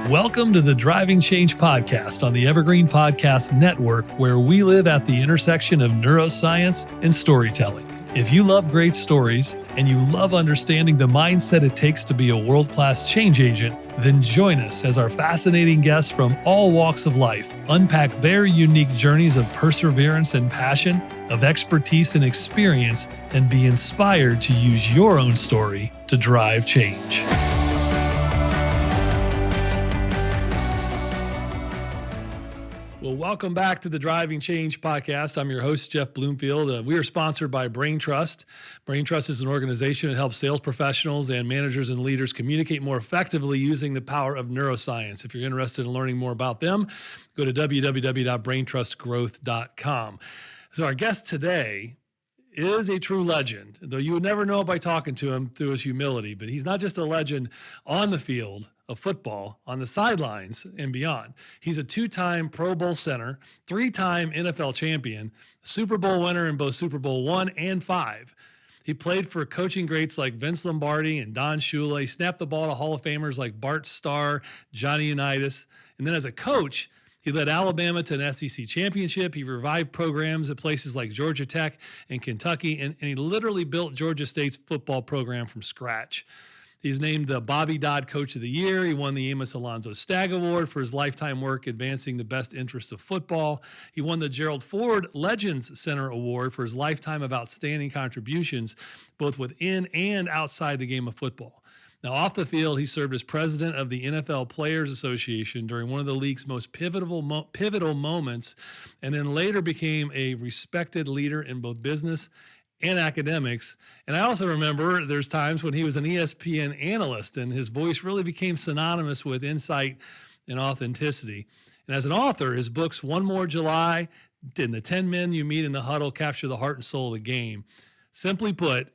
Welcome to the Driving Change podcast on the Evergreen Podcast Network, where we live at the intersection of neuroscience and storytelling. If you love great stories and you love understanding the mindset it takes to be a world-class change agent, then join us as our fascinating guests from all walks of life unpack their unique journeys of perseverance and passion, of expertise and experience, and be inspired to use your own story to drive change. Well, welcome back to the Driving Change podcast. I'm your host, Jeff Bloomfield. We are sponsored by Brain Trust. Brain Trust is an organization that helps sales professionals and managers and leaders communicate more effectively using the power of neuroscience. If you're interested in learning more about them, go to www.braintrustgrowth.com. So our guest today is a true legend, though you would never know it by talking to him through his humility. But he's not just a legend on the field of football, on the sidelines and beyond. He's a two-time Pro Bowl center, three-time NFL champion, Super Bowl winner in both Super Bowl I and V. He played for coaching greats like Vince Lombardi and Don Shula. He snapped the ball to Hall of Famers like Bart, Starr, Johnny Unitas. And then as a coach, he led Alabama to an SEC championship. He revived programs at places like Georgia Tech and Kentucky, and he literally built Georgia State's football program from scratch. He's named the Bobby Dodd Coach of the Year. He won the Amos Alonzo Stagg Award for his lifetime work advancing the best interests of football. He won the Gerald Ford Legends Center Award for his lifetime of outstanding contributions, both within and outside the game of football. Now, off the field, he served as president of the NFL Players Association during one of the league's most pivotal moments, and then later became a respected leader in both business and academics. And I also remember there's times when he was an ESPN analyst and his voice really became synonymous with insight and authenticity. And as an author, his books, One More July, and The 10 Men You Meet in the Huddle, capture the heart and soul of the game. Simply put,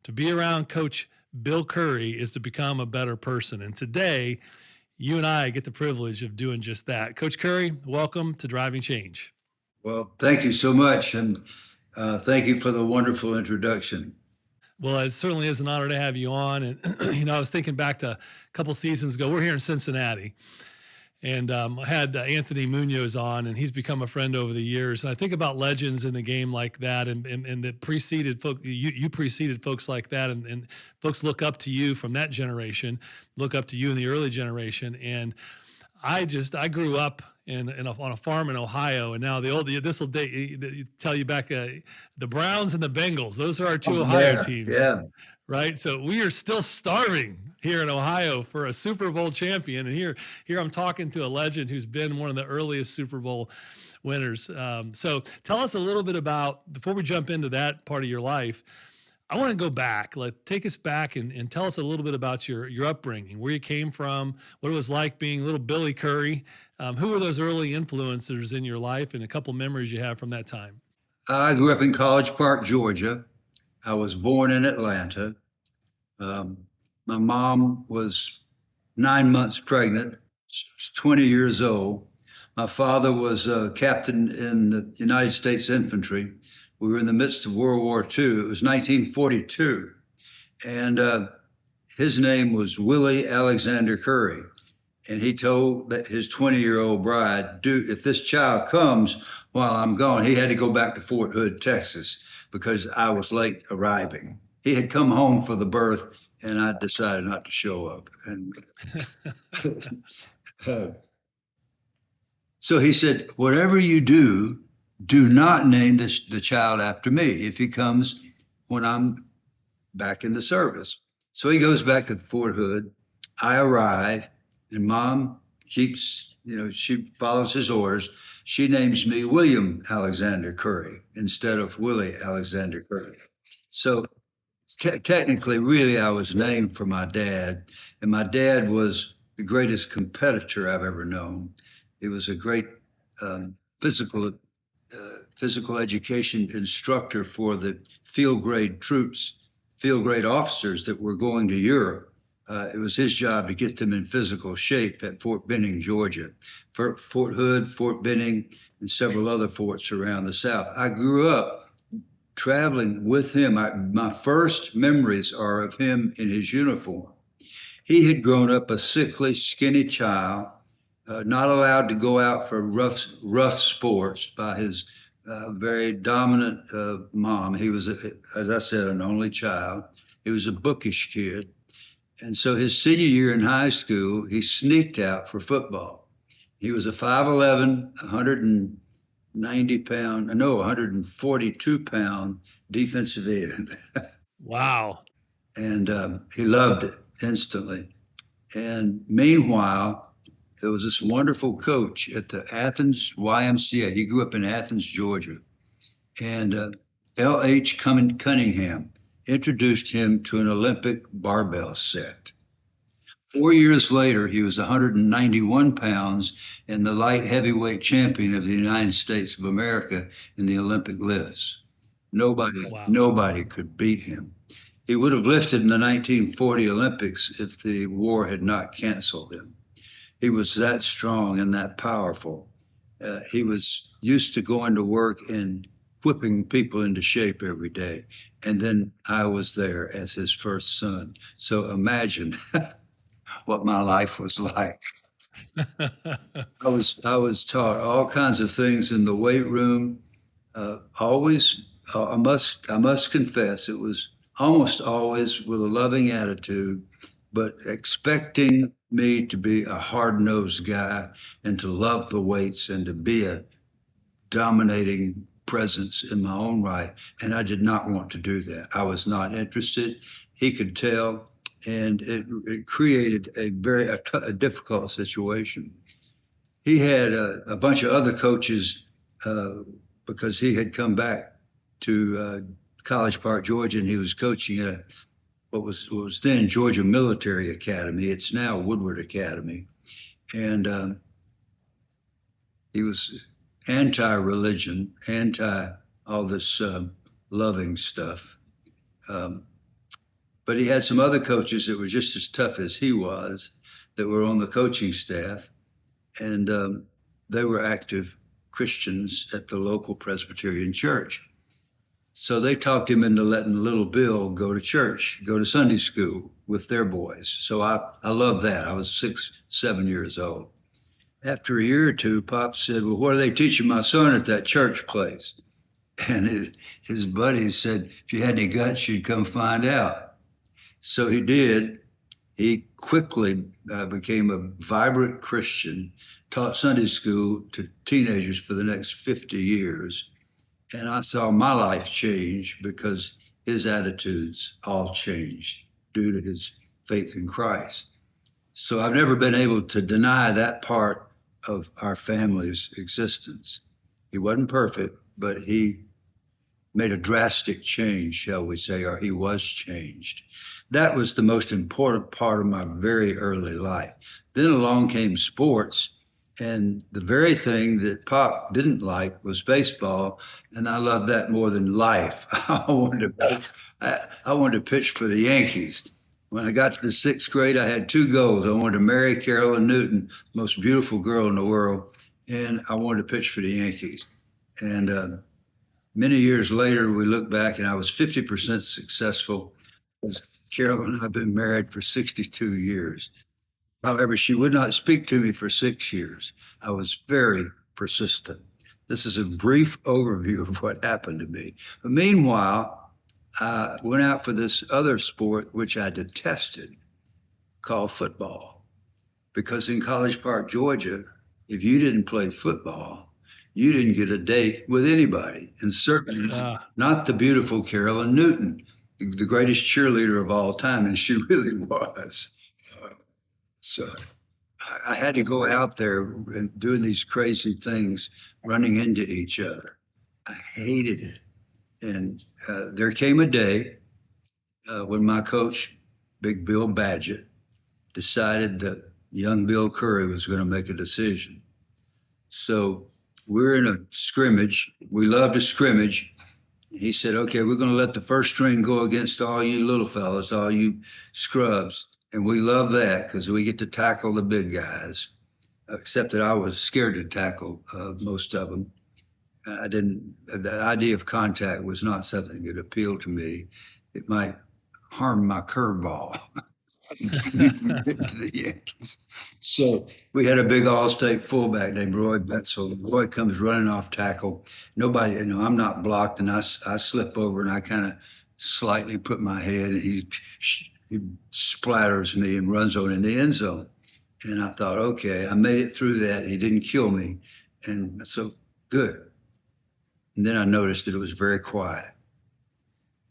to be around Coach Bill Curry is to become a better person. And today, you and I get the privilege of doing just that. Coach Curry, welcome to Driving Change. Well, thank you so much. And thank you for the wonderful introduction. Well, it certainly is an honor to have you on. And, I was thinking back to a couple seasons ago. We're here in Cincinnati. And I had Anthony Munoz on, and he's become a friend over the years. And I think about legends in the game like that, and that preceded folk. You preceded folks like that, and folks look up to you from that generation, look up to you in the early generation. And I grew up on a farm in Ohio, and now this will tell you back the Browns and the Bengals. Those are our two Ohio teams. Yeah. Right. So we are still starving here in Ohio for a Super Bowl champion. And here I'm talking to a legend who's been one of the earliest Super Bowl winners. So tell us a little bit about, before we jump into that part of your life, I want to go back, take us back and tell us a little bit about your upbringing, where you came from, what it was like being little Billy Curry. Who were those early influencers in your life, and a couple memories you have from that time? I grew up in College Park, Georgia. I was born in Atlanta. My mom was 9 months pregnant, 20 years old. My father was a captain in the United States Infantry. We were in the midst of World War II. It was 1942. And his name was Willie Alexander Curry. And he told that his 20-year-old bride, if this child comes while I'm gone, he had to go back to Fort Hood, Texas, because I was late arriving. He had come home for the birth, and I decided not to show up. And so he said, whatever you do not name the child after me if he comes when I'm back in the service. So he goes back to Fort Hood. I arrive, and Mom keeps, she follows his orders. She names me William Alexander Curry instead of Willie Alexander Curry. So technically, really, I was named for my dad, and my dad was the greatest competitor I've ever known. He was a great physical education instructor for the field grade troops, field grade officers that were going to Europe. It was his job to get them in physical shape at Fort Benning, Georgia, for Fort Hood, Fort Benning, and several other forts around the South. I grew up traveling with him. My first memories are of him in his uniform. He had grown up a sickly, skinny child not allowed to go out for rough sports by his very dominant mom. He was, as I said, an only child. He was a bookish kid. And so his senior year in high school, he sneaked out for football. He was a 5'11", 190-pound, no, 142-pound defensive end. Wow. And he loved it instantly. And meanwhile, there was this wonderful coach at the Athens YMCA. He grew up in Athens, Georgia. And L.H. Cunningham introduced him to an Olympic barbell set. 4 years later, he was 191 pounds and the light heavyweight champion of the United States of America in the Olympic lifts. Wow. Nobody could beat him. He would have lifted in the 1940 Olympics if the war had not canceled him. He was that strong and that powerful. He was used to going to work and whipping people into shape every day. And then I was there as his first son. So imagine what my life was like. I was taught all kinds of things in the weight room. Always, I must confess, it was almost always with a loving attitude, but expecting me to be a hard-nosed guy and to love the weights and to be a dominating presence in my own right. And I did not want to do that. I was not interested. He could tell, and it created a difficult situation. He had a bunch of other coaches because he had come back to College Park, Georgia, and he was coaching at what was then Georgia Military Academy. It's now Woodward Academy. And he was anti-religion, anti all this loving stuff. But he had some other coaches that were just as tough as he was that were on the coaching staff. And they were active Christians at the local Presbyterian church. So they talked him into letting little Bill go to church, go to Sunday school with their boys. So I loved that. I was 6, 7 years old. After a year or two, Pop said, well, what are they teaching my son at that church place? And his buddies said, if you had any guts, you'd come find out. So he did. He quickly became a vibrant Christian, taught Sunday school to teenagers for the next 50 years. And I saw my life change because his attitudes all changed due to his faith in Christ. So I've never been able to deny that part of our family's existence. He wasn't perfect, but he made a drastic change, shall we say, or he was changed. That was the most important part of my very early life. Then along came sports, and the very thing that Pop didn't like was baseball, and I loved that more than life. I wanted to pitch for the Yankees. When I got to the 6th grade, I had 2 goals. I wanted to marry Carolyn Newton, the most beautiful girl in the world, and I wanted to pitch for the Yankees. And many years later, we look back, and I was 50% successful. Carolyn and I have been married for 62 years. However, she would not speak to me for 6 years. I was very persistent. This is a brief overview of what happened to me. But meanwhile, I went out for this other sport, which I detested, called football. Because in College Park, Georgia, if you didn't play football, you didn't get a date with anybody. And certainly not the beautiful Carolyn Newton, the greatest cheerleader of all time. And she really was. So I had to go out there and doing these crazy things, running into each other. I hated it. And there came a day when my coach, Big Bill Badgett, decided that young Bill Curry was going to make a decision. So we're in a scrimmage. We love to scrimmage. He said, okay, we're going to let the first string go against all you little fellas, all you scrubs. And we love that because we get to tackle the big guys, except that I was scared to tackle most of them. The idea of contact was not something that appealed to me. It might harm my curveball. to the Yankees. So we had a big all-state fullback named Roy Betzel. Roy comes running off tackle. Nobody, I'm not blocked, and I slip over and I kind of slightly put my head, and he splatters me and runs on in the end zone. And I thought, okay, I made it through that. He didn't kill me, and so good. And then I noticed that it was very quiet,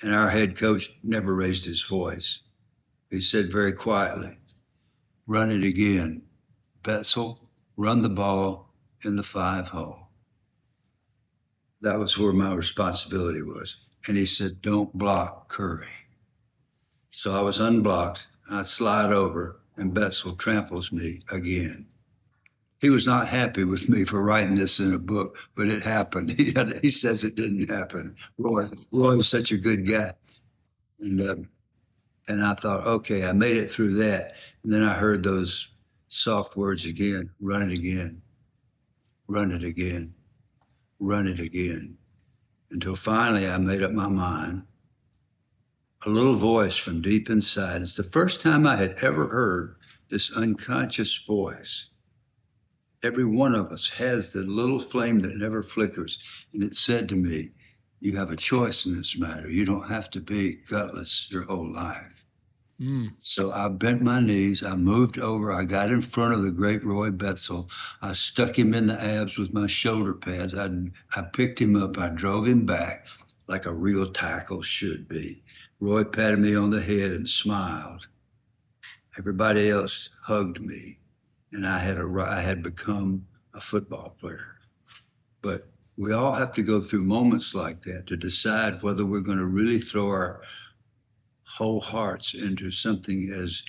and our head coach never raised his voice. He said very quietly, "Run it again. Betzel, run the ball in the 5-hole." That was where my responsibility was. And he said, "Don't block Curry." So I was unblocked. I slide over, and Betzel tramples me again. He was not happy with me for writing this in a book, but it happened. He says it didn't happen. Roy was such a good guy. And I thought, okay, I made it through that. And then I heard those soft words again: run it again, run it again, run it again. Until finally I made up my mind. A little voice from deep inside. It's the first time I had ever heard this unconscious voice. Every one of us has the little flame that never flickers. And it said to me, "You have a choice in this matter. You don't have to be gutless your whole life." So I bent my knees, I moved over, I got in front of the great Roy Betzel. I stuck him in the abs with my shoulder pads. I picked him up, I drove him back like a real tackle should be. Roy patted me on the head and smiled. Everybody else hugged me, and I had become a football player. But we all have to go through moments like that to decide whether we're going to really throw our whole hearts into something as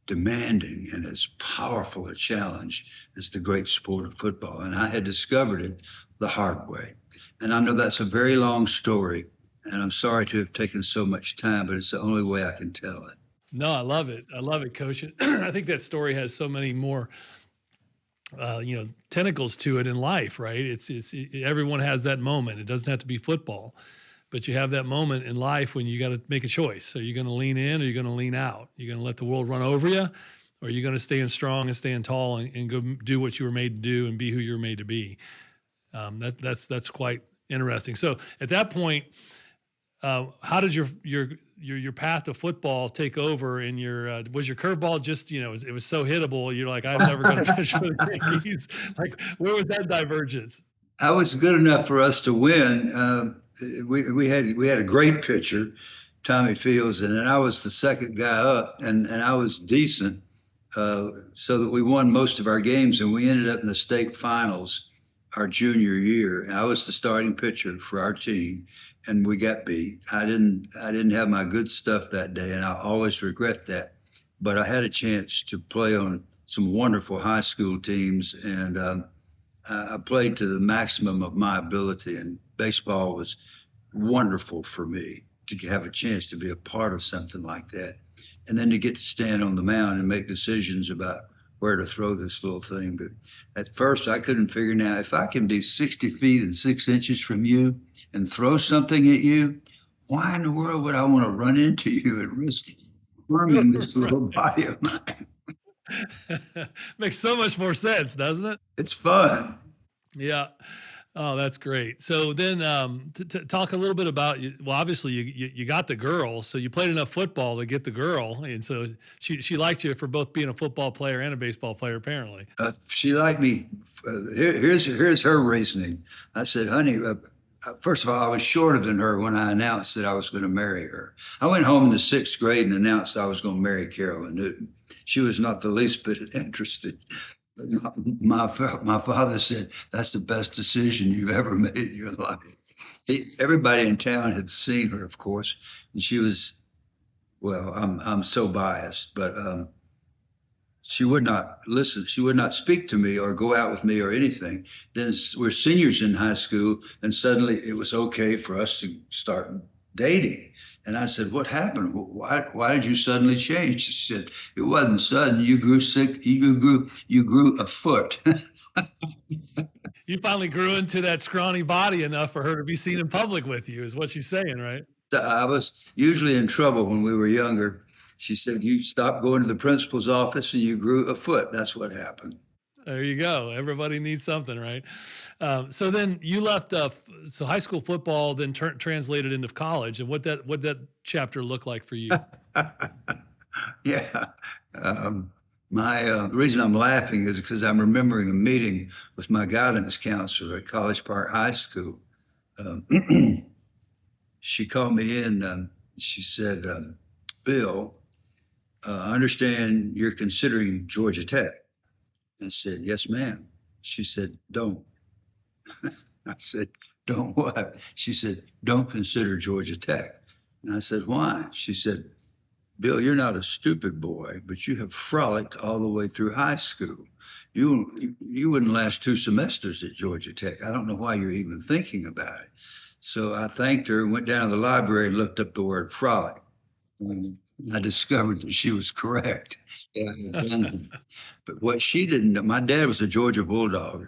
demanding and as powerful a challenge as the great sport of football. And I had discovered it the hard way. And I know that's a very long story, and I'm sorry to have taken so much time, but it's the only way I can tell it. No, I love it. I love it, Coach. I think that story has so many more, tentacles to it in life, right? Everyone has that moment. It doesn't have to be football, but you have that moment in life when you got to make a choice. So you're going to lean in or you're going to lean out. You're going to let the world run over you, or you're going to stand strong and stand tall and go do what you were made to do and be who you were made to be. That's quite interesting. So at that point, how did your path to football take over? In your was your curveball just it was so hittable? You're like, I'm never going to pitch for the Yankees. Like, where was that divergence? I was good enough for us to win. We had a great pitcher, Tommy Fields, and then I was the second guy up, and I was decent, so that we won most of our games, and we ended up in the state finals our junior year. And I was the starting pitcher for our team, and we got beat. I didn't have my good stuff that day, and I always regret that. But I had a chance to play on some wonderful high school teams, and I played to the maximum of my ability, and baseball was wonderful for me to have a chance to be a part of something like that. And then to get to stand on the mound and make decisions about where to throw this little thing. But at first, I couldn't figure, now, if I can be 60 feet and 6 inches from you and throw something at you, why in the world would I want to run into you and risk harming this little body of mine? Makes so much more sense, doesn't it? It's fun. Yeah. Oh, that's great. So then, talk a little bit about you. Well, obviously you got the girl, so you played enough football to get the girl, and so she liked you for both being a football player and a baseball player, apparently. She liked me. Here's her reasoning. I said, "Honey, first of all, I was shorter than her when I announced that I was going to marry her. I went home in the 6th grade and announced I was going to marry Carolyn Newton. She was not the least bit interested. My father said, that's the best decision you've ever made in your life." Everybody in town had seen her, of course, and she was, well, I'm so biased, but she would not listen. She would not speak to me or go out with me or anything. Then we're seniors in high school, and suddenly it was okay for us to start dating. And I said, "What happened? Why did you suddenly change?" She said, "It wasn't sudden. You grew sick. You grew a foot." You finally grew into that scrawny body enough for her to be seen in public with you, is what she's saying, right? I was usually in trouble when we were younger. She said, you stopped going to the principal's office and you grew a foot. That's what happened. There you go. Everybody needs something, right? So then you left. So high school football then translated into college, and what that chapter look like for you? Yeah. Um, the reason I'm laughing is because I'm remembering a meeting with my guidance counselor at College Park High School. Um, she called me in. She said, Bill, I understand you're considering Georgia Tech. I said, yes, ma'am. She said, don't. I said, don't what? She said, don't consider Georgia Tech. And I said, why? She said, Bill, you're not a stupid boy, but you have frolicked all the way through high school. You wouldn't last 2 semesters at Georgia Tech. I don't know why you're even thinking about it. So I thanked her, went down to the library and looked up the word frolic. And I discovered that she was correct. Yeah, I had done that. But what she didn't know, my dad was a Georgia Bulldog.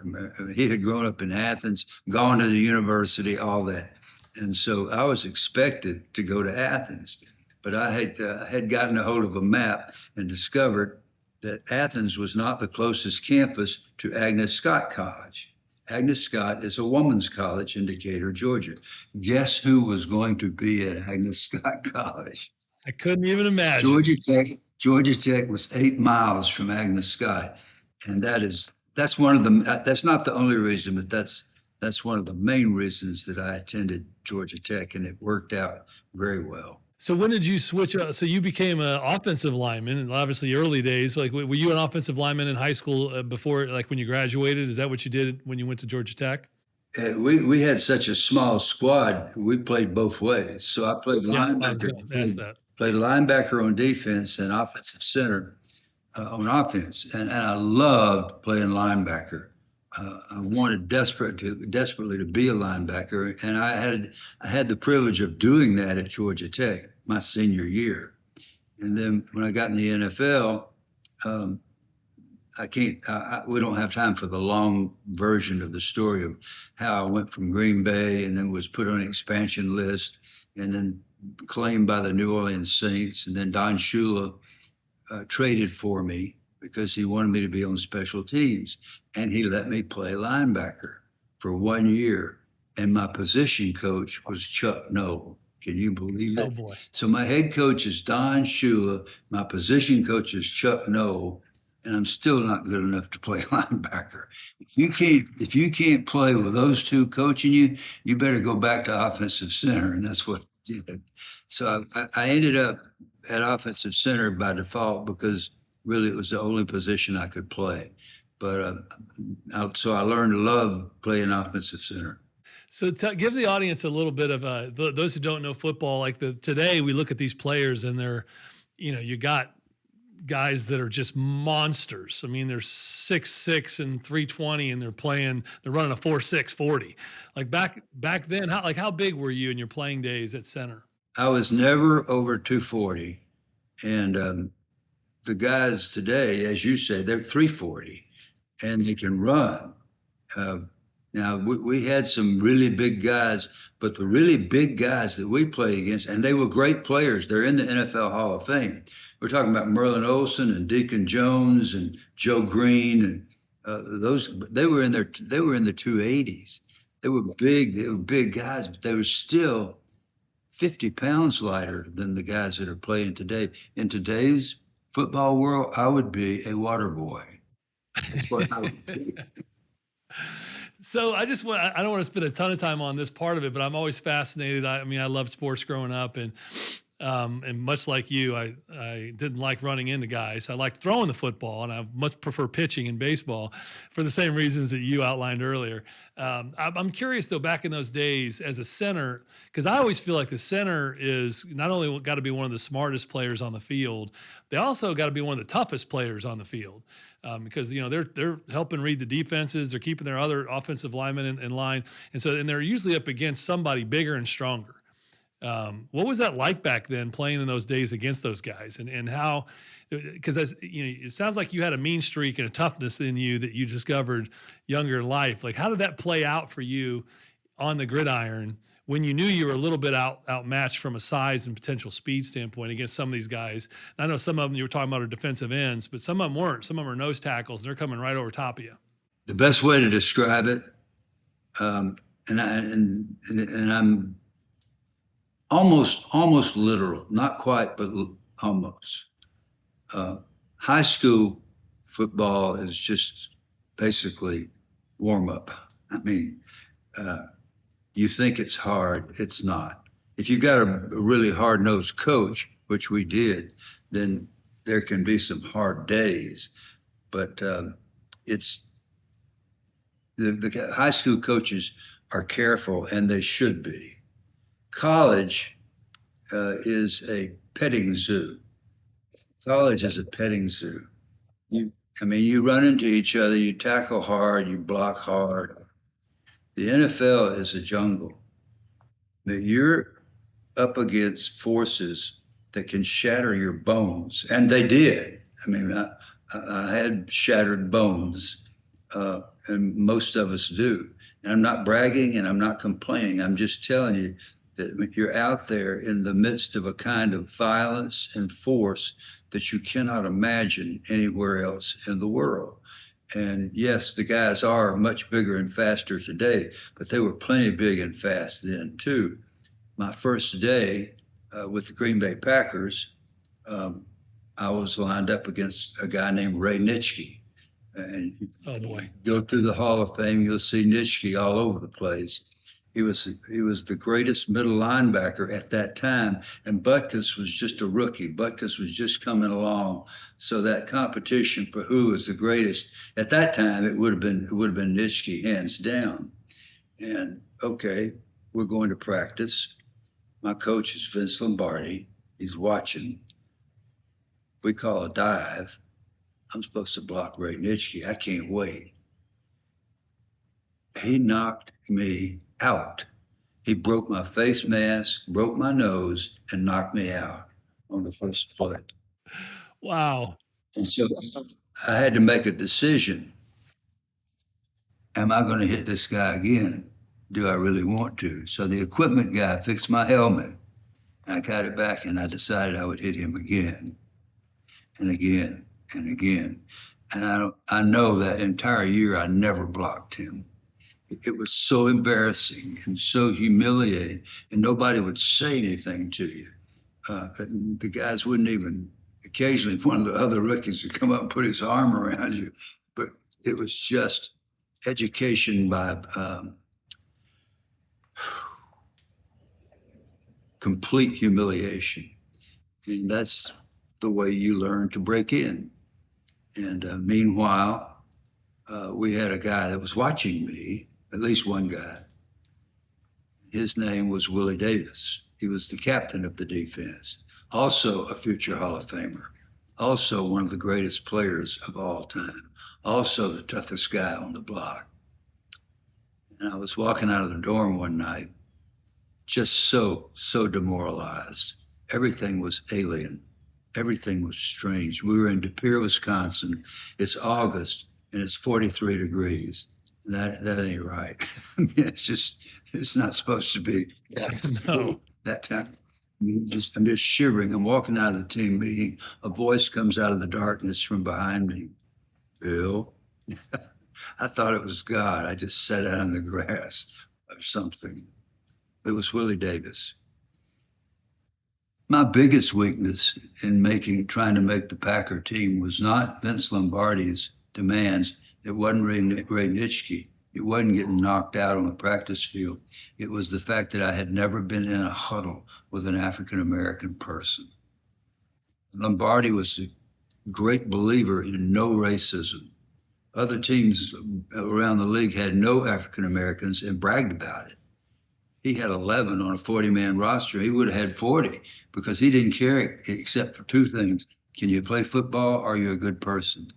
He had grown up in Athens, gone to the university, all that. And so I was expected to go to Athens. But I had gotten a hold of a map and discovered that Athens was not the closest campus to Agnes Scott College. Agnes Scott is a woman's college in Decatur, Georgia. Guess who was going to be at Agnes Scott College? I couldn't even imagine. Georgia Tech. Georgia Tech was 8 miles from Agnes Scott, and that's one of the. That's not the only reason, but that's one of the main reasons that I attended Georgia Tech, and it worked out very well. So when did you switch? So you became an offensive lineman, and obviously early days. Like, were you an offensive lineman in high school before, like when you graduated? Is that what you did when you went to Georgia Tech? We had such a small squad. We played both ways. So I played Yeah, I was linebacker, going to ask that. played linebacker on defense and offensive center on offense, and I loved playing linebacker. I wanted desperately to be a linebacker, and I had the privilege of doing that at Georgia Tech my senior year. And then when I got in the NFL, um, I can't. We don't have time for the long version of the story of how I went from Green Bay and then was put on an expansion list, and then claimed by the New Orleans Saints, and then Don Shula traded for me because he wanted me to be on special teams, and he let me play linebacker for 1 year. And my position coach was Chuck Noll. Can you believe it? Oh boy. So my head coach is Don Shula. My position coach is Chuck Noll, and I'm still not good enough to play linebacker. If you can't play with those two coaching you, you better go back to offensive center, and that's what I did. So I ended up at offensive center by default because really it was the only position I could play. But so I learned to love playing offensive center. So give the audience a little bit of those who don't know football. Like today, we look at these players and they're, you got guys that are just monsters. I mean, they're 6'6" and 320, and they're running a 4.6 40. Like back then, how big were you in your playing days at center? I was never over 240, and the guys today, as you say, they're 340, and they can run. Now, we had some really big guys, but the really big guys that we played against, and they were great players. They're in the NFL Hall of Fame. We're talking about Merlin Olsen and Deacon Jones and Joe Green, and they were in the 280s. They were big guys, but they were still 50 pounds lighter than the guys that are playing today. In today's football world, I would be a water boy. That's what I would be. So I don't want to spend a ton of time on this part of it, but I'm always fascinated. I mean, I loved sports growing up, and much like you, I didn't like running into guys. I liked throwing the football, and I much prefer pitching in baseball for the same reasons that you outlined earlier. I'm curious though, back in those days as a center, because I always feel like the center is not only got to be one of the smartest players on the field, they also got to be one of the toughest players on the field. Because they're helping read the defenses, they're keeping their other offensive linemen in line, and they're usually up against somebody bigger and stronger. What was that like back then, playing in those days against those guys, and how? Because it sounds like you had a mean streak and a toughness in you that you discovered younger in life. Like, how did that play out for you on the gridiron when you knew you were a little bit outmatched from a size and potential speed standpoint against some of these guys? I know some of them you were talking about are defensive ends, but some of them weren't. Some of them are nose tackles. They're coming right over top of you. The best way to describe it, and I'm almost literal, not quite, but almost. High school football is just basically warm up. I mean, you think it's hard, it's not. If you've got a really hard-nosed coach, which we did, then there can be some hard days. But it's the high school coaches are careful, and they should be. College is a petting zoo. College is a petting zoo. You run into each other, you tackle hard, you block hard. The NFL is a jungle. That you're up against forces that can shatter your bones, and they did. I had shattered bones, and most of us do. And I'm not bragging, and I'm not complaining. I'm just telling you that you're out there in the midst of a kind of violence and force that you cannot imagine anywhere else in the world. And yes, the guys are much bigger and faster today, but they were plenty big and fast then too. My first day with the Green Bay Packers, I was lined up against a guy named Ray Nitschke. And oh boy, go through the Hall of Fame, you'll see Nitschke all over the place. He was the greatest middle linebacker at that time, and Butkus was just a rookie. Butkus was just coming along, so that competition for who was the greatest at that time, it would have been Nitschke hands down. And okay, we're going to practice. My coach is Vince Lombardi. He's watching. We call a dive. I'm supposed to block Ray Nitschke. I can't wait. He knocked me out. He broke my face mask, broke my nose, and knocked me out on the first play. Wow. And so I had to make a decision. Am I going to hit this guy again? Do I really want to? So the equipment guy fixed my helmet. I got it back, and I decided I would hit him again and again and again. And I know that entire year I never blocked him. It was so embarrassing and so humiliating, and nobody would say anything to you. The guys wouldn't even, occasionally one of the other rookies would come up and put his arm around you, but it was just education by complete humiliation. And that's the way you learn to break in. And meanwhile, we had a guy that was watching me, at least one guy. His name was Willie Davis. He was the captain of the defense, also a future Hall of Famer, also one of the greatest players of all time, also the toughest guy on the block. And I was walking out of the dorm one night, just so demoralized. Everything was alien. Everything was strange. We were in De Pere, Wisconsin. It's August, and it's 43 degrees. That ain't right. It's not supposed to be No. that time. I'm just shivering. I'm walking out of the team meeting. A voice comes out of the darkness from behind me. Bill. I thought it was God. I just sat out on the grass or something. It was Willie Davis. My biggest weakness in trying to make the Packer team was not Vince Lombardi's demands. It wasn't Ray Nitschke. It wasn't getting knocked out on the practice field. It was the fact that I had never been in a huddle with an African-American person. Lombardi was a great believer in no racism. Other teams around the league had no African-Americans and bragged about it. He had 11 on a 40-man roster. He would have had 40 because he didn't care except for two things. Can you play football or are you a good person?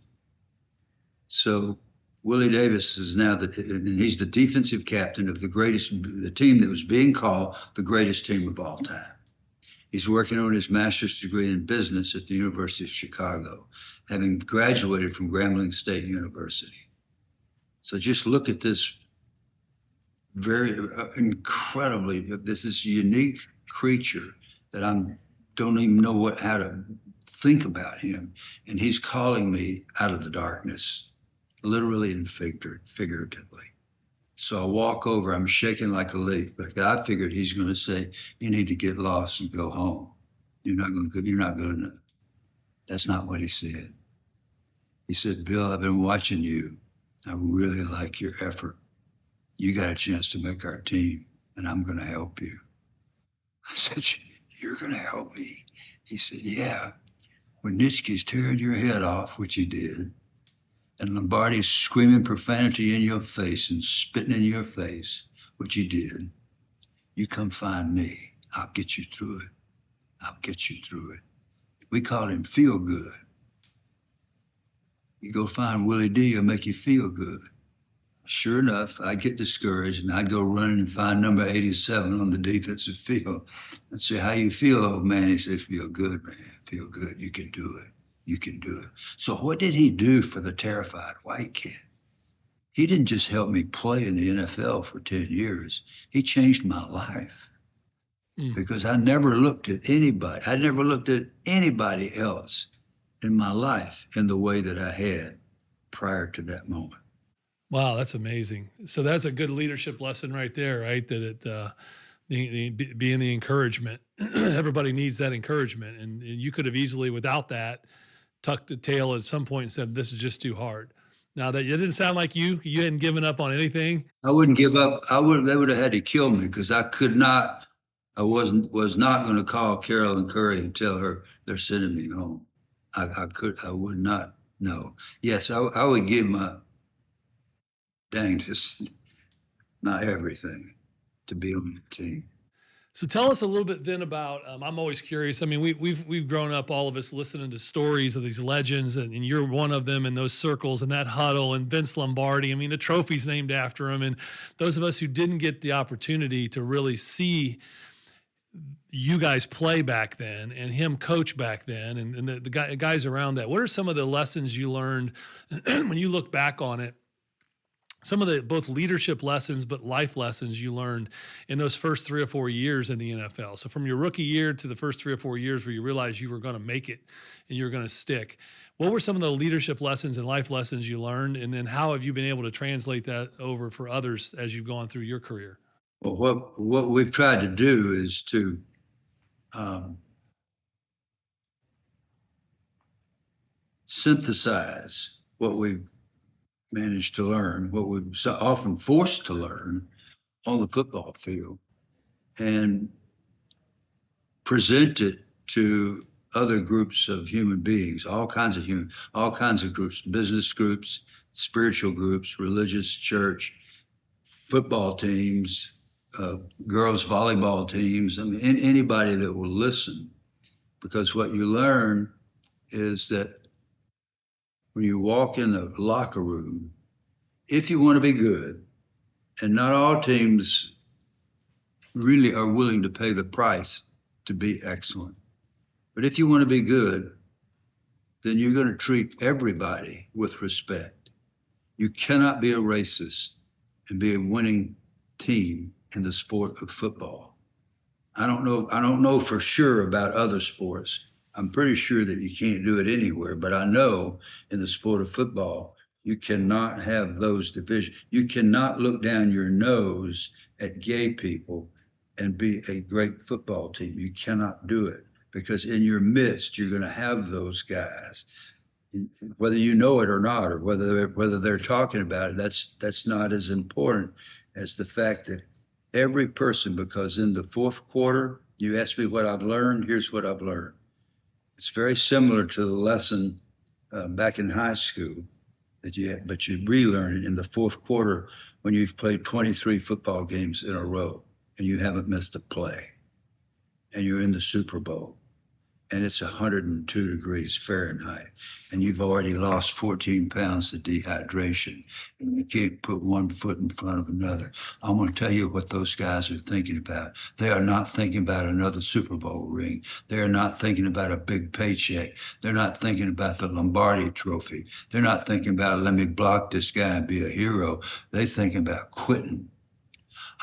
So Willie Davis is now he's the defensive captain of the team that was being called the greatest team of all time. He's working on his master's degree in business at the University of Chicago, having graduated from Grambling State University. So just look at this very incredibly, this is a unique creature that don't even know how to think about him. And he's calling me out of the darkness, literally and figuratively. So I walk over, I'm shaking like a leaf, but I figured he's going to say, you need to get lost and go home. You're not good enough. That's not what he said. He said, Bill, I've been watching you. I really like your effort. You got a chance to make our team, and I'm going to help you. I said, you're going to help me? He said, yeah. When Nitschke's tearing your head off, which he did, and Lombardi's screaming profanity in your face and spitting in your face, which he did, you come find me. I'll get you through it. I'll get you through it. We called him Feel Good. You go find Willie D, he'll make you feel good. Sure enough, I'd get discouraged and I'd go running and find number 87 on the defensive field and say, how you feel, old man? He said, feel good, man. Feel good. You can do it. You can do it. So what did he do for the terrified white kid? He didn't just help me play in the NFL for 10 years. He changed my life because I never looked at anybody. I never looked at anybody else in my life in the way that I had prior to that moment. Wow, that's amazing. So that's a good leadership lesson right there, right? That being the encouragement. Everybody needs that encouragement, and you could have easily, without that, tucked the tail at some point and said, "This is just too hard." Now that it didn't sound like you hadn't given up on anything. I wouldn't give up. They would have had to kill me because I could not. I was not going to call Carolyn Curry and tell her they're sending me home. I would not. No. Yes, I would give my dangest, not everything, to be on the team. So tell us a little bit then about. I'm always curious. I mean, we've grown up, all of us, listening to stories of these legends, and you're one of them in those circles and that huddle. And Vince Lombardi. I mean, the trophy's named after him. And those of us who didn't get the opportunity to really see you guys play back then and him coach back then, and the guys around that. What are some of the lessons you learned when you look back on it? Some of the both leadership lessons, but life lessons you learned in those first 3 or 4 years in the NFL. So from your rookie year to the first 3 or 4 years where you realized you were going to make it and you were going to stick, what were some of the leadership lessons and life lessons you learned? And then how have you been able to translate that over for others as you've gone through your career? Well, what we've tried to do is to synthesize what we've managed to learn, what we're so often forced to learn on the football field, and present it to other groups of human beings, all kinds of groups, business groups, spiritual groups, religious, church, football teams, girls volleyball teams. I mean, anybody that will listen, because what you learn is that when you walk in the locker room, if you want to be good, and not all teams really are willing to pay the price to be excellent, but if you want to be good, then you're going to treat everybody with respect. You cannot be a racist and be a winning team in the sport of football. I don't know for sure about other sports. I'm pretty sure that you can't do it anywhere, but I know in the sport of football, you cannot have those divisions. You cannot look down your nose at gay people and be a great football team. You cannot do it because in your midst, you're going to have those guys, whether you know it or not, or whether they're talking about it. That's not as important as the fact that every person, because in the fourth quarter, you asked me what I've learned. Here's what I've learned. It's very similar to the lesson back in high school but you relearn it in the fourth quarter when you've played 23 football games in a row and you haven't missed a play and you're in the Super Bowl and it's 102 degrees Fahrenheit and you've already lost 14 pounds to dehydration and you can't put one foot in front of another. I'm going to tell you what those guys are thinking about. They are not thinking about another Super Bowl ring. They are not thinking about a big paycheck. They're not thinking about the Lombardi trophy. They're not thinking about, let me block this guy and be a hero. They're thinking about quitting.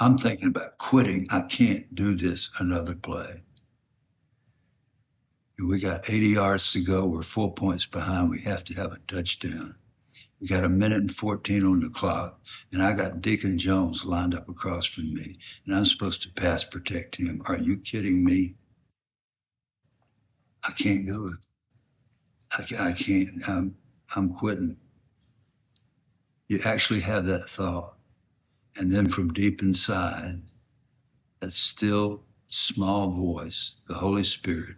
I'm thinking about quitting. I can't do this another play. And we got 80 yards to go. We're 4 points behind. We have to have a touchdown. We got 1:14 on the clock, and I got Deacon Jones lined up across from me, and I'm supposed to pass protect him. Are you kidding me? I can't do it. I can't. I'm quitting. You actually have that thought, and then from deep inside, that still small voice, the Holy Spirit,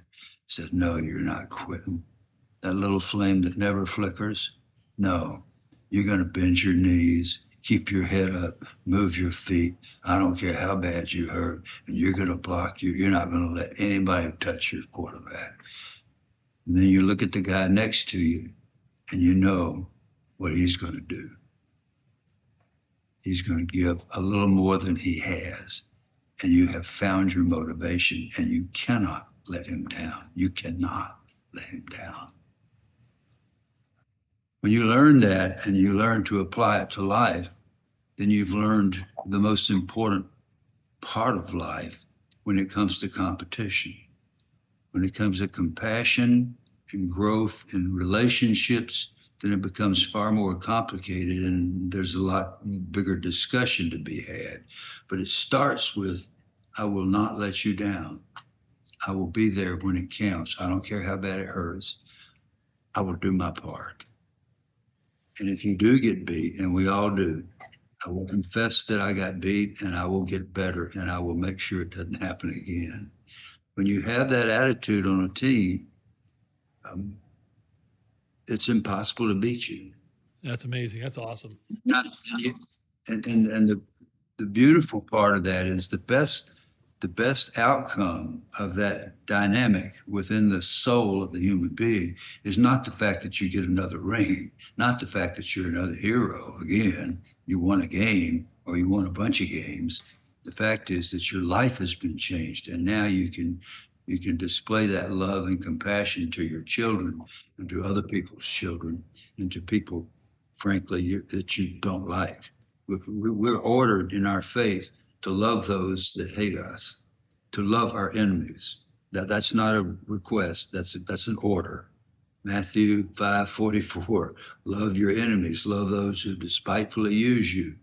said, "No, you're not quitting." That little flame that never flickers. No, you're going to bend your knees, keep your head up, move your feet. I don't care how bad you hurt, and you're going to block you. You're not going to let anybody touch your quarterback. And then you look at the guy next to you, and you know what he's going to do. He's going to give a little more than he has, and you have found your motivation, and you cannot let him down. You cannot let him down. When you learn that and you learn to apply it to life, then you've learned the most important part of life when it comes to competition. When it comes to compassion and growth in relationships, then it becomes far more complicated and there's a lot bigger discussion to be had. But it starts with, I will not let you down. I will be there when it counts. I don't care how bad it hurts. I will do my part. And if you do get beat, and we all do, I will confess that I got beat and I will get better and I will make sure it doesn't happen again. When you have that attitude on a team, it's impossible to beat you. That's amazing. That's awesome. And the beautiful part of that is the best outcome of that dynamic within the soul of the human being is not the fact that you get another ring, not the fact that you're another hero. Again, you won a game or you won a bunch of games. The fact is that your life has been changed, and now you can display that love and compassion to your children and to other people's children and to people, frankly, that you don't like. We're ordered in our faith to love those that hate us, to love our enemies. That's not a request, that's an order. Matthew 5:44, love your enemies, love those who despitefully use you.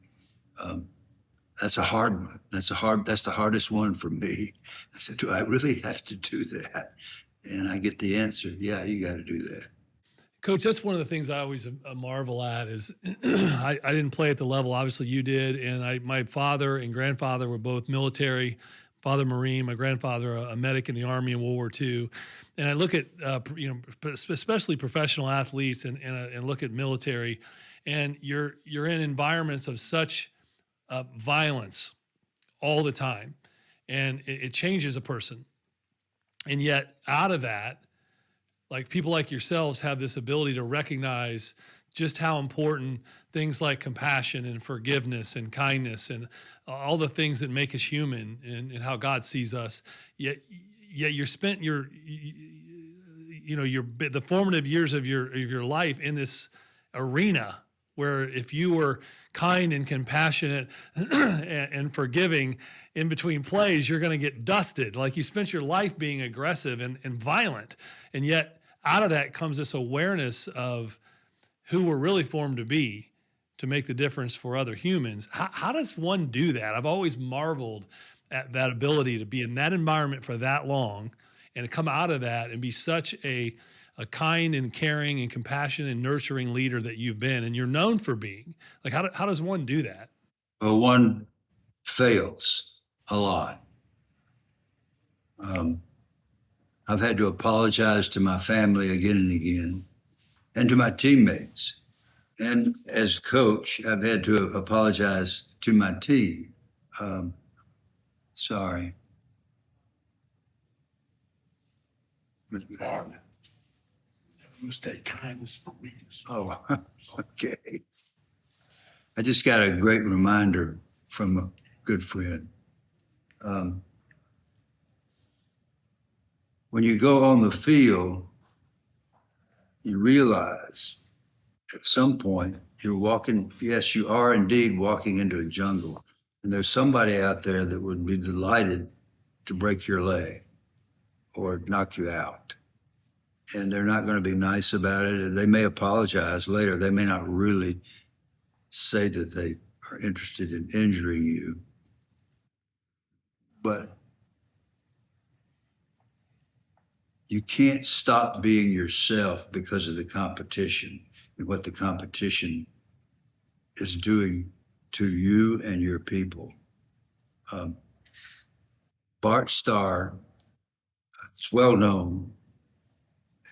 That's a hard one. That's the hardest one for me. I said, do I really have to do that? And I get the answer, yeah, you got to do that. Coach, that's one of the things I always marvel at is I didn't play at the level obviously you did, and my father and grandfather were both military, father Marine, my grandfather a medic in the Army in World War II, and I look at especially professional athletes and look at military, and you're in environments of such violence all the time, and it changes a person, and yet out of that, like people like yourselves have this ability to recognize just how important things like compassion and forgiveness and kindness and all the things that make us human and how God sees us. Yet you're spent the formative years of your life in this arena where if you were kind and compassionate and forgiving in between plays, you're going to get dusted. Like you spent your life being aggressive and violent. And yet out of that comes this awareness of who we're really formed to be to make the difference for other humans. How does one do that? I've always marveled at that ability to be in that environment for that long and to come out of that and be such a kind and caring and compassionate and nurturing leader that you've been and you're known for being. Like, how does one do that? Well, one fails a lot. I've had to apologize to my family again and again and to my teammates. And as coach, I've had to apologize to my team. Sorry. Mistake kindness for me. Oh, okay. I just got a great reminder from a good friend. When you go on the field, you realize at some point you're walking, yes, you are indeed walking into a jungle, And there's somebody out there that would be delighted to break your leg or knock you out. And they're not going to be nice about it. And they may apologize later. They may not really say that they are interested in injuring you. But you can't stop being yourself because of the competition and what the competition is doing to you and your people. Bart Starr, it's well known,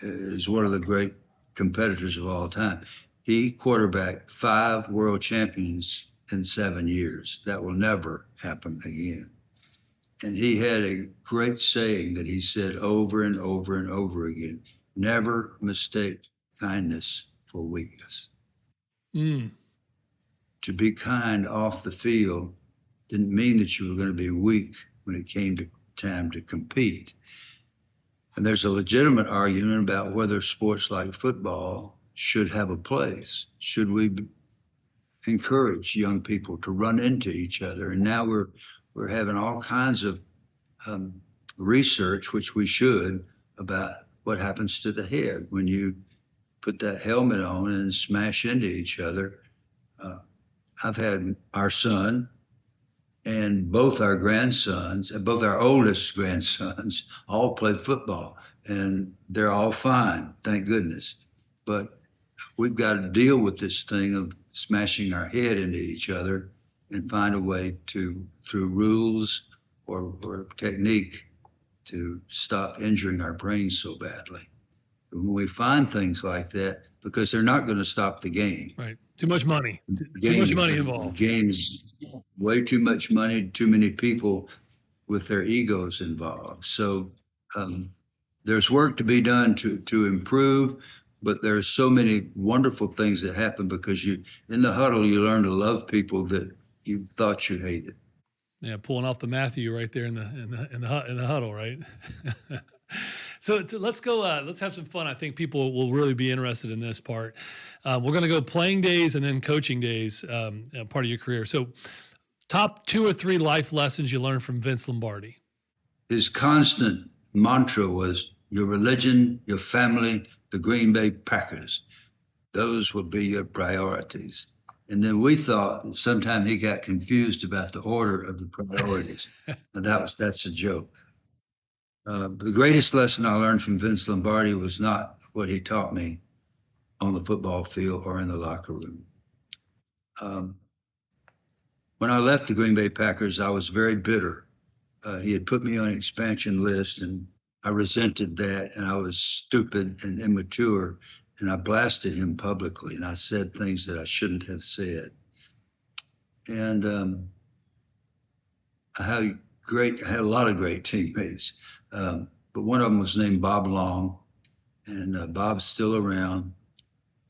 is one of the great competitors of all time. He quarterbacked 5 world champions in 7 years. That will never happen again. And he had a great saying that he said over and over and over again: never mistake kindness for weakness. Mm. To be kind off the field didn't mean that you were going to be weak when it came to time to compete. And there's a legitimate argument about whether sports like football should have a place. Should we encourage young people to run into each other? And now we're having all kinds of research, which we should, about what happens to the head when you put that helmet on and smash into each other. I've had our son and both our grandsons, both our oldest grandsons, all played football, and they're all fine, thank goodness. But we've got to deal with this thing of smashing our head into each other and find a way to, through rules or technique, to stop injuring our brains so badly. When we find things like that, because they're not going to stop the game. Right. Too much money. Too much money involved. Games, way too much money, too many people with their egos involved. So there's work to be done to improve, but there's so many wonderful things that happen because you, in the huddle, you learn to love people that you thought you hated. Yeah, pulling off the Matthew right there in the huddle, right? So let's go. Let's have some fun. I think people will really be interested in this part. We're going to go playing days and then coaching days, part of your career. So, top 2 or 3 life lessons you learned from Vince Lombardi. His constant mantra was your religion, your family, the Green Bay Packers. Those would be your priorities. And then we thought sometime he got confused about the order of the priorities. And that's a joke. The greatest lesson I learned from Vince Lombardi was not what he taught me on the football field or in the locker room. When I left the Green Bay Packers, I was very bitter. He had put me on an expansion list, and I resented that, and I was stupid and immature, and I blasted him publicly, and I said things that I shouldn't have said. And I had a lot of great teammates. But one of them was named Bob Long, and Bob's still around,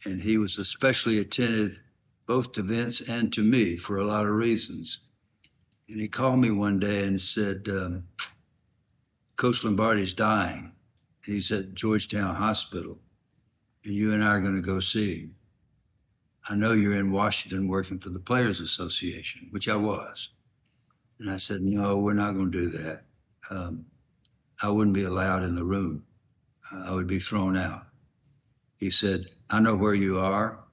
and he was especially attentive both to Vince and to me for a lot of reasons. And he called me one day and said, Coach Lombardi's dying. He's at Georgetown Hospital, and you and I are going to go see him. I know you're in Washington working for the Players Association, which I was. And I said, no, we're not going to do that. I wouldn't be allowed in the room. I would be thrown out. He said, I know where you are.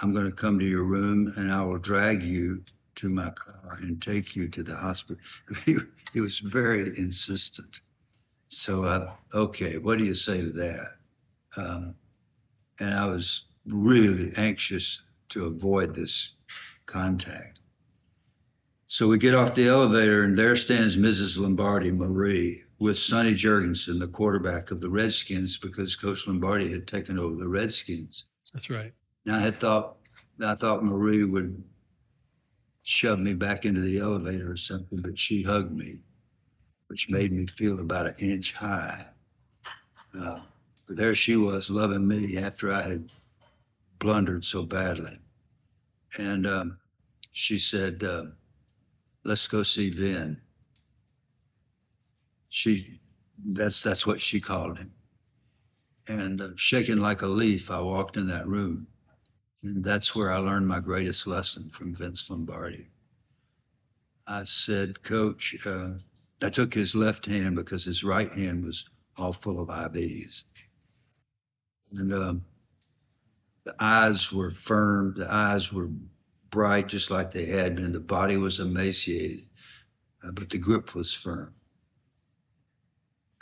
I'm going to come to your room and I will drag you to my car and take you to the hospital. He was very insistent. So, okay, what do you say to that? And I was really anxious to avoid this contact. So we get off the elevator and there stands Mrs. Lombardi, Marie, with Sonny Jurgensen, the quarterback of the Redskins, because Coach Lombardi had taken over the Redskins. That's right. Now I thought Marie would shove me back into the elevator or something, but she hugged me, which made me feel about an inch high. But there she was, loving me after I had blundered so badly. And she said, let's go see Vin. That's what she called him. And shaking like a leaf, I walked in that room. And that's where I learned my greatest lesson from Vince Lombardi. I said, Coach, I took his left hand because his right hand was all full of IVs. And the eyes were firm, the eyes were bright, just like they had been. The body was emaciated, but the grip was firm.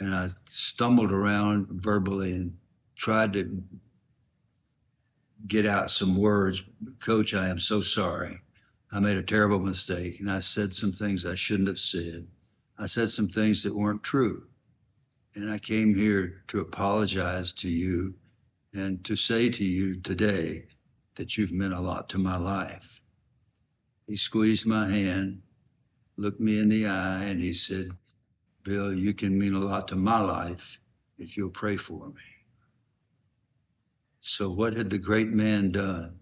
And I stumbled around verbally and tried to get out some words. Coach, I am so sorry. I made a terrible mistake, and I said some things I shouldn't have said. I said some things that weren't true. And I came here to apologize to you and to say to you today that you've meant a lot to my life. He squeezed my hand, looked me in the eye, and he said, Bill, you can mean a lot to my life if you'll pray for me. So what had the great man done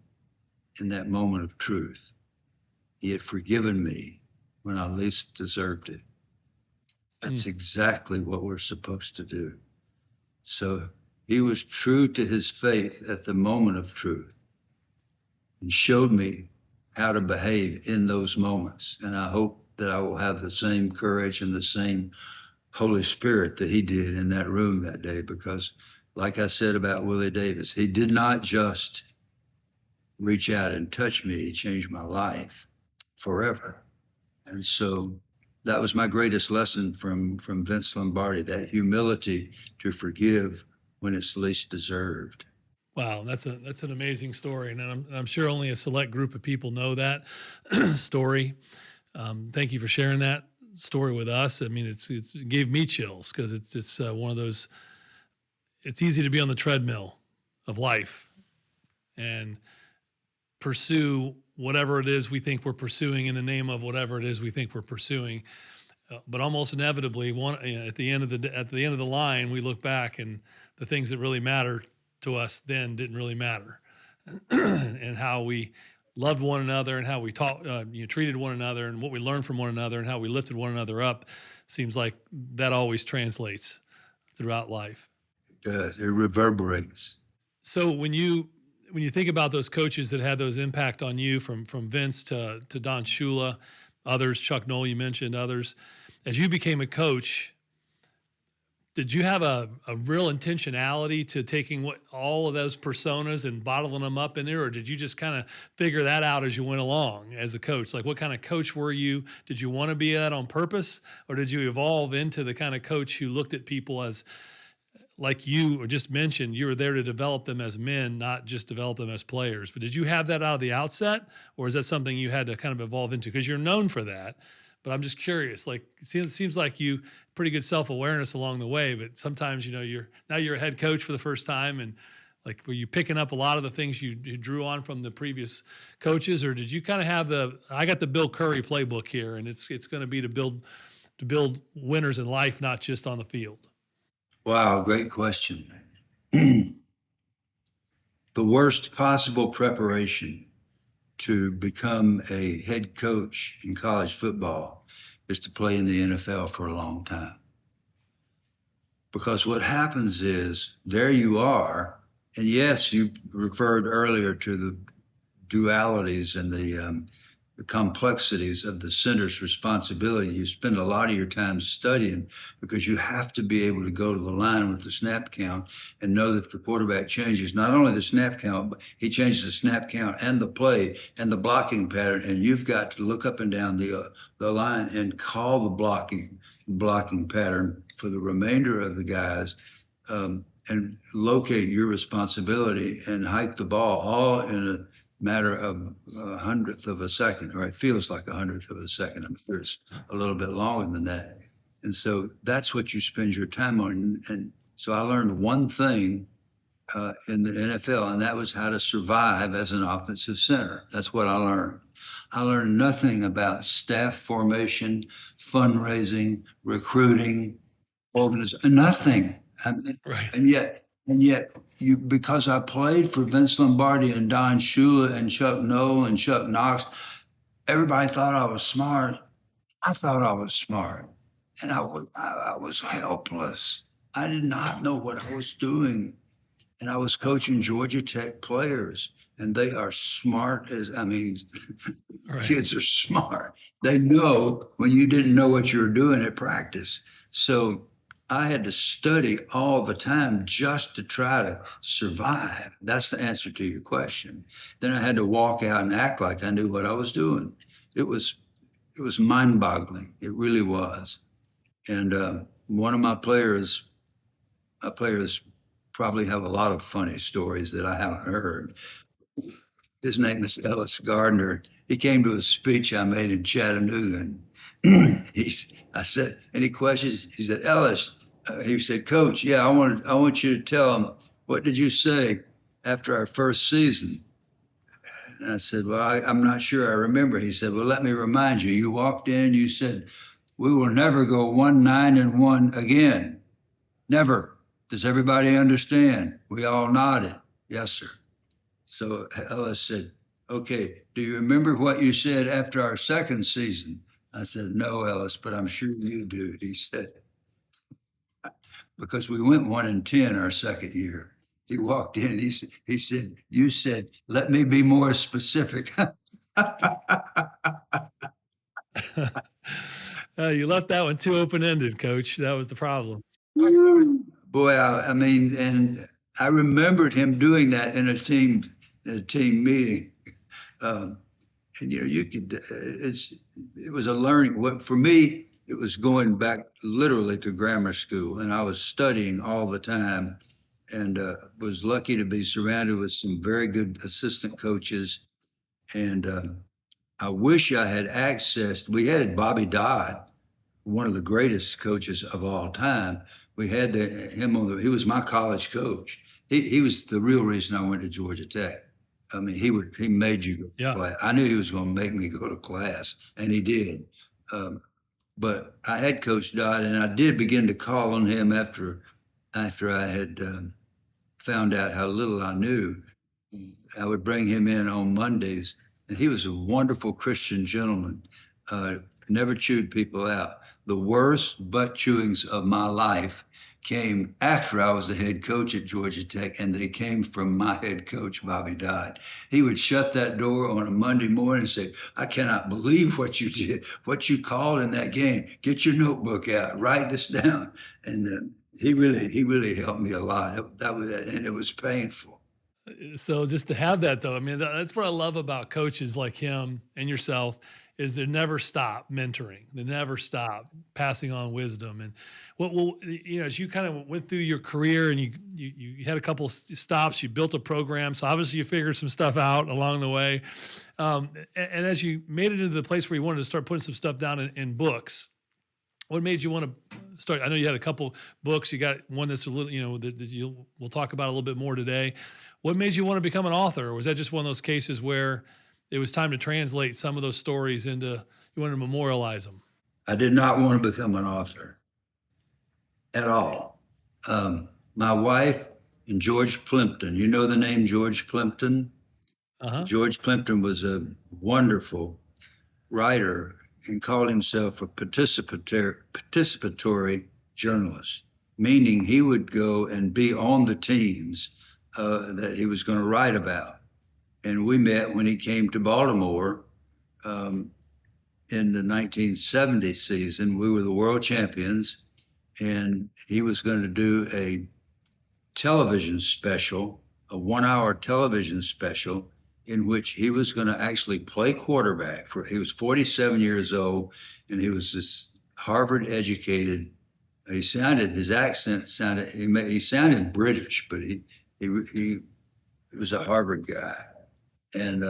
in that moment of truth? He had forgiven me when I least deserved it. That's exactly what we're supposed to do. So he was true to his faith at the moment of truth and showed me how to behave in those moments. And I hope that I will have the same courage and the same Holy Spirit that he did in that room that day, because like I said about Willie Davis, he did not just reach out and touch me, he changed my life forever. And so that was my greatest lesson from Vince Lombardi, that humility to forgive when it's least deserved. Wow, that's an amazing story, and I'm sure only a select group of people know that story. Thank you for sharing that story with us. I mean, it gave me chills because it's one of those. It's easy to be on the treadmill of life and pursue whatever it is we think we're pursuing in the name of whatever it is we think we're pursuing. But almost inevitably, at the end of the line, we look back and the things that really matter to us then didn't really matter, and how we loved one another and how we treated one another and what we learned from one another and how we lifted one another up seems like that always translates throughout life. It reverberates. So when you think about those coaches that had those impact on you, from Vince to Don Shula, others, Chuck Noll, you mentioned others, as you became a coach, did you have a real intentionality to taking all of those personas and bottling them up in there, or did you just kind of figure that out as you went along as a coach? Like, what kind of coach were you? Did you want to be that on purpose, or did you evolve into the kind of coach who looked at people as, like you just mentioned, you were there to develop them as men, not just develop them as players? But did you have that out of the outset, or is that something you had to kind of evolve into? Because you're known for that. But I'm just curious, like, it seems like you pretty good self-awareness along the way, but sometimes, you're a head coach for the first time, and like, were you picking up a lot of the things you drew on from the previous coaches, or did you kind of have I got the Bill Curry playbook here, and it's going to be to build winners in life, not just on the field? Wow, great question. The worst possible preparation to become a head coach in college football is to play in the NFL for a long time. Because what happens is, there you are, and yes, you referred earlier to the dualities and the complexities of the center's responsibility. You spend a lot of your time studying, because you have to be able to go to the line with the snap count and know that the quarterback changes not only the snap count, but he changes the snap count and the play and the blocking pattern. And you've got to look up and down the line and call the blocking pattern for the remainder of the guys, and locate your responsibility and hike the ball all in a matter of a hundredth of a second, or it feels like a hundredth of a second. I'm sure it's a little bit longer than that. And so that's what you spend your time on. And so I learned one thing in the NFL, and that was how to survive as an offensive center. That's what I learned. I learned nothing about staff formation, fundraising, recruiting, organization, nothing. Right. And yet, because I played for Vince Lombardi and Don Shula and Chuck Noll and Chuck Knox, everybody thought I was smart. I thought I was smart, and I was helpless. I did not know what I was doing, and I was coaching Georgia Tech players, and they are smart as, I mean, Right. kids are smart. They know when you didn't know what you were doing at practice. So I had to study all the time just to try to survive. That's the answer to your question. Then I had to walk out and act like I knew what I was doing. It was it was mind-boggling. It really was. And one of my players probably have a lot of funny stories that I haven't heard. His name is Ellis Gardner. He came to a speech I made in Chattanooga. And I said, any questions? He said, Ellis, he said, Coach, yeah, I want you to tell him, what did you say after our first season? And I said, well, I'm not sure I remember. He said, well, let me remind you. You walked in, you said, we will never go 1-9-1 again. Never. Does everybody understand? We all nodded. Yes, sir. So Ellis said, okay, do you remember what you said after our second season? I said, no, Ellis, but I'm sure you do. He said, because we went 1-10 our second year. He walked in and he said, you said, let me be more specific. You left that one too open-ended, Coach. That was the problem. Boy, I mean, and I remembered him doing that in a team meeting. Um, and you know, you could, it was a learning. What for me, it was going back literally to grammar school, and I was studying all the time, and was lucky to be surrounded with some very good assistant coaches. And I wish I had accessed. We had Bobby Dodd, one of the greatest coaches of all time. We had him on the. He was my college coach. He was the real reason I went to Georgia Tech. I mean, he made you go to Yeah. class. I knew he was going to make me go to class, and he did. But I had Coach Dodd, and I did begin to call on him after I had found out how little I knew. I would bring him in on Mondays, and he was a wonderful Christian gentleman. Never chewed people out. The worst butt chewings of my life came after I was the head coach at Georgia Tech, and they came from my head coach, Bobby Dodd. He would shut that door on a Monday morning and say, I cannot believe what you did, what you called in that game. Get your notebook out, write this down. And he really helped me a lot. And it was painful. So just to have that though, I mean, that's what I love about coaches like him and yourself is they never stop mentoring. They never stop passing on wisdom. And you know, as you kind of went through your career and you had a couple stops, you built a program. So obviously you figured some stuff out along the way. And as you made it into the place where you wanted to start putting some stuff down in books, what made you want to start? I know you had a couple books. You got one that's a little, you know, that we'll talk about a little bit more today. What made you want to become an author? Or was that just one of those cases where it was time to translate some of those stories into, you wanted to memorialize them? I did not want to become an author at all. My wife and George Plimpton, you know the name George Plimpton? Uh-huh. George Plimpton was a wonderful writer and called himself a participatory journalist, meaning he would go and be on the teams that he was going to write about. And we met when he came to Baltimore in the 1970 season. We were the world champions, and he was going to do a television special, a 1 hour television special in which he was going to actually play quarterback. He was 47 years old, and he was this Harvard educated. His accent sounded, he sounded British, but he was a Harvard guy. And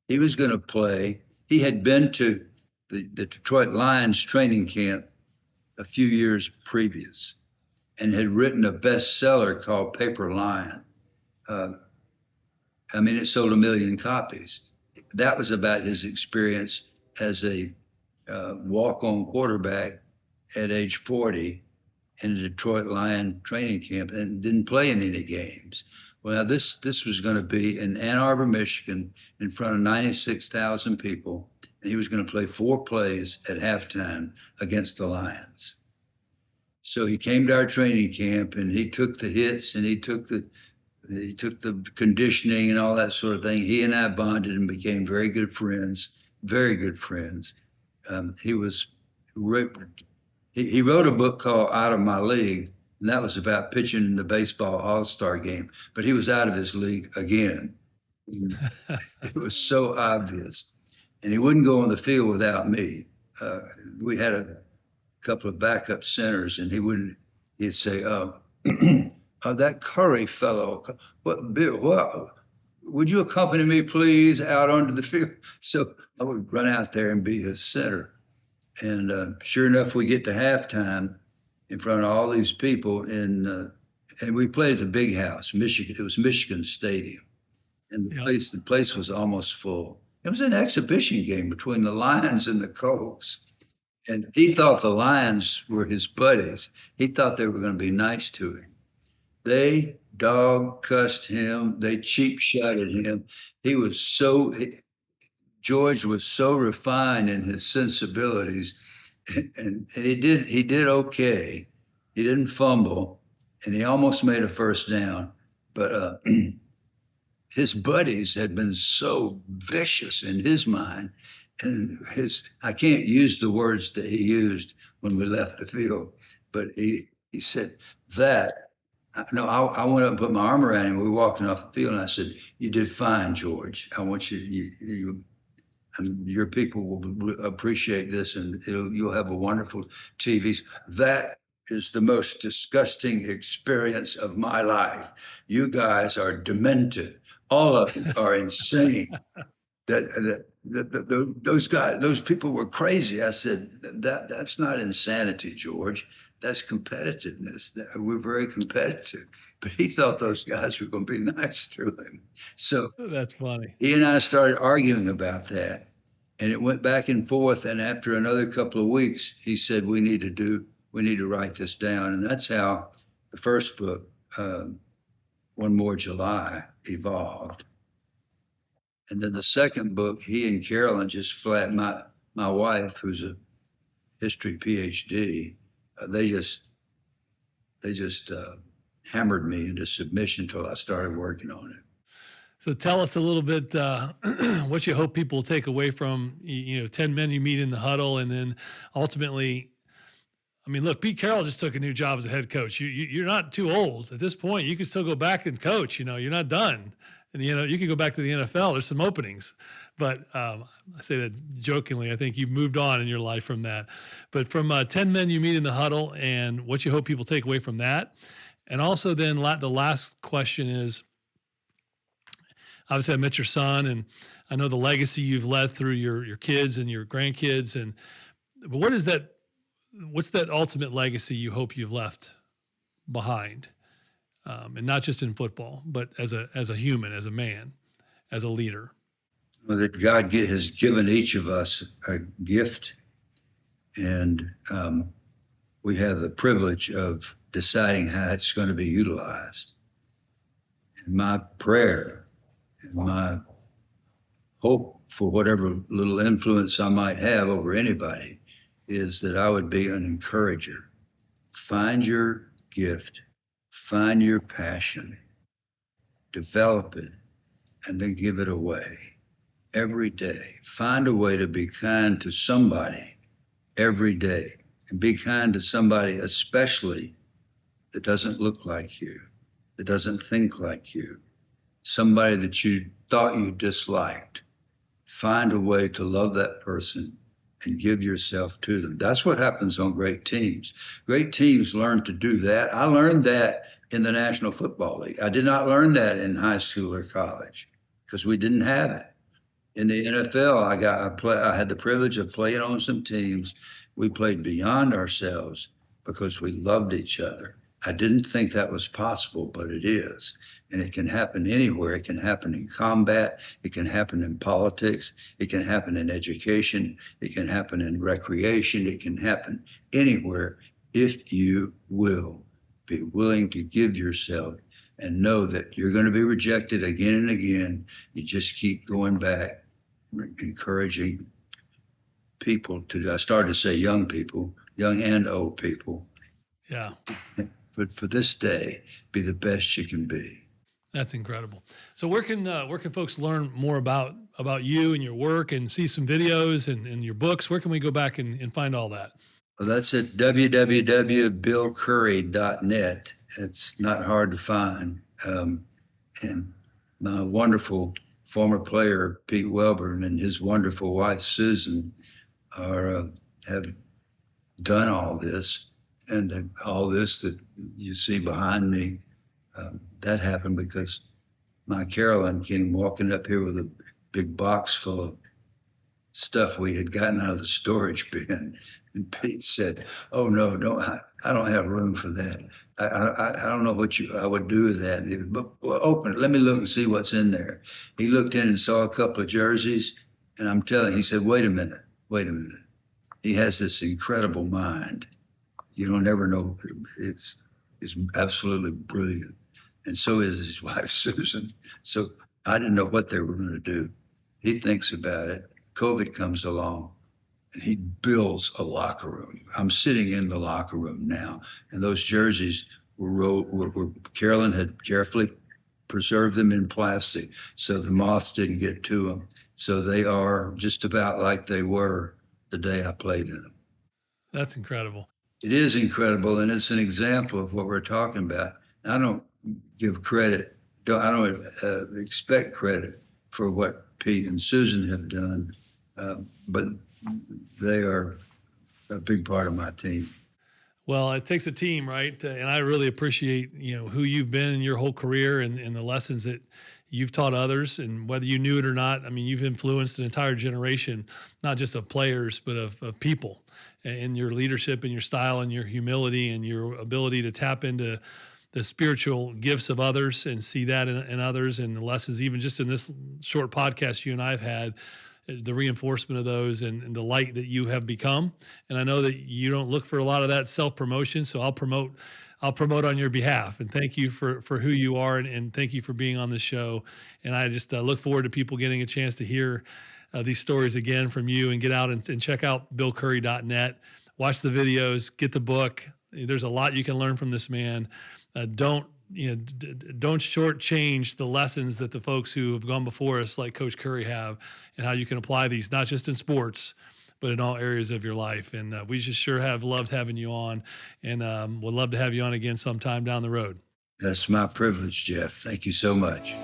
he was going to play. He had been to the Detroit Lions training camp a few years previous and had written a bestseller called Paper Lion. I mean, it sold 1 million copies. That was about his experience as a walk-on quarterback at age 40 in a Detroit Lion training camp and didn't play in any games. Well, this was going to be in Ann Arbor, Michigan, in front of 96,000 people, and he was going to play 4 plays at halftime against the Lions. So he came to our training camp, and he took the hits, and he took the He took the conditioning and all that sort of thing. He and I bonded and became very good friends, very good friends. He was he wrote a book called Out of My League, and that was about pitching in the baseball All-Star game. But he was out of his league again. It was so obvious, and he wouldn't go on the field without me. We had a couple of backup centers, and he wouldn't. He'd say, that Curry fellow, what, would you accompany me, please, out onto the field?" So I would run out there and be his center. And sure enough, we get to halftime in front of all these people and we played at the big house, Michigan. It was Michigan Stadium, and the place was almost full. It was an exhibition game between the Lions and the Colts. And he thought the Lions were his buddies. He thought they were going to be nice to him. They dog cussed him. They cheap shotted him. George was so refined in his sensibilities, and he did okay. He didn't fumble, and he almost made a first down. But his buddies had been so vicious in his mind, and I can't use the words that he used when we left the field, but he said that. No, I went up and put my arm around him. We were walking off the field, and I said, "You did fine, George. I want your people will appreciate this, and you'll have a wonderful TV. That is the most disgusting experience of my life. You guys are demented. All of you are insane. Those people were crazy." I said, that's not insanity, George. That's competitiveness. We're very competitive." But he thought those guys were going to be nice to him. So that's funny. He and I started arguing about that, and it went back and forth. And after another couple of weeks, he said, we need to write this down. And that's how the first book, One More July, evolved. And then the second book, he and Carolyn just flat, my wife, who's a history PhD, they just hammered me into submission until I started working on it. So tell us a little bit what you hope people take away from 10 men you meet in the huddle, and then ultimately, I mean, look, Pete Carroll just took a new job as a head coach. You're not too old at this point. You can still go back and coach. You're not done. And you can go back to the NFL. There's some openings, but I say that jokingly. I think you've moved on in your life from that. But from 10 men you meet in the huddle, and what you hope people take away from that, and also then the last question is, obviously I met your son, and I know the legacy you've left through your kids and your grandkids, but what's that ultimate legacy you hope you've left behind? And not just in football, but as a human, as a man, as a leader. Well, that God has given each of us a gift, and we have the privilege of deciding how it's going to be utilized. And my prayer and my hope for whatever little influence I might have over anybody is that I would be an encourager. Find your gift. Find your passion, develop it, and then give it away every day. Find a way to be kind to somebody every day, and be kind to somebody especially that doesn't look like you, that doesn't think like you, somebody that you thought you disliked. Find a way to love that person and give yourself to them. That's what happens on great teams. Great teams learn to do that. I learned that in the National Football League. I did not learn that in high school or college because we didn't have it. In the NFL, I had the privilege of playing on some teams. We played beyond ourselves because we loved each other. I didn't think that was possible, but it is. And it can happen anywhere. It can happen in combat. It can happen in politics. It can happen in education. It can happen in recreation. It can happen anywhere if you will be willing to give yourself and know that you're going to be rejected again and again. You just keep going back, encouraging people I started to say young people, young and old people. Yeah. But for this day, be the best you can be. That's incredible. So where can folks learn more about you and your work and see some videos and your books? Where can we go back and find all that? Well, that's at www.BillCurry.net. It's not hard to find. And my wonderful former player, Pete Welburn, and his wonderful wife, Susan, have done all this. And all this that you see behind me, that happened because my Carolyn came walking up here with a big box full of stuff we had gotten out of the storage bin. And Pete said, "Oh no, I don't have room for that. I don't know what I would do with that. But well, open it. Let me look and see what's in there." He looked in and saw a couple of jerseys, and I'm telling you, he said, wait a minute. He has this incredible mind. You don't ever know. It's absolutely brilliant. And so is his wife, Susan. So I didn't know what they were going to do. He thinks about it. COVID comes along and he builds a locker room. I'm sitting in the locker room now, and those jerseys were Carolyn had carefully preserved them in plastic so the moths didn't get to them. So they are just about like they were the day I played in them. That's incredible. It is incredible, and it's an example of what we're talking about. I don't give credit. I don't expect credit for what Pete and Susan have done, but they are a big part of my team. Well, it takes a team, right? And I really appreciate, who you've been in your whole career and the lessons that you've taught others. And whether you knew it or not, I mean, you've influenced an entire generation, not just of players, but of people, and your leadership and your style and your humility and your ability to tap into the spiritual gifts of others and see that in others, and the lessons, even just in this short podcast you and I have had, the reinforcement of those and the light that you have become. And I know that you don't look for a lot of that self-promotion. So I'll promote on your behalf, and thank you for who you are. And thank you for being on the show. And I just look forward to people getting a chance to hear these stories again from you, and get out and check out BillCurry.net, watch the videos, get the book. There's a lot you can learn from this man. Don't shortchange the lessons that the folks who have gone before us, like Coach Curry, have, and how you can apply these, not just in sports, but in all areas of your life. And we just sure have loved having you on, and would love to have you on again sometime down the road. That's my privilege, Jeff. Thank you so much.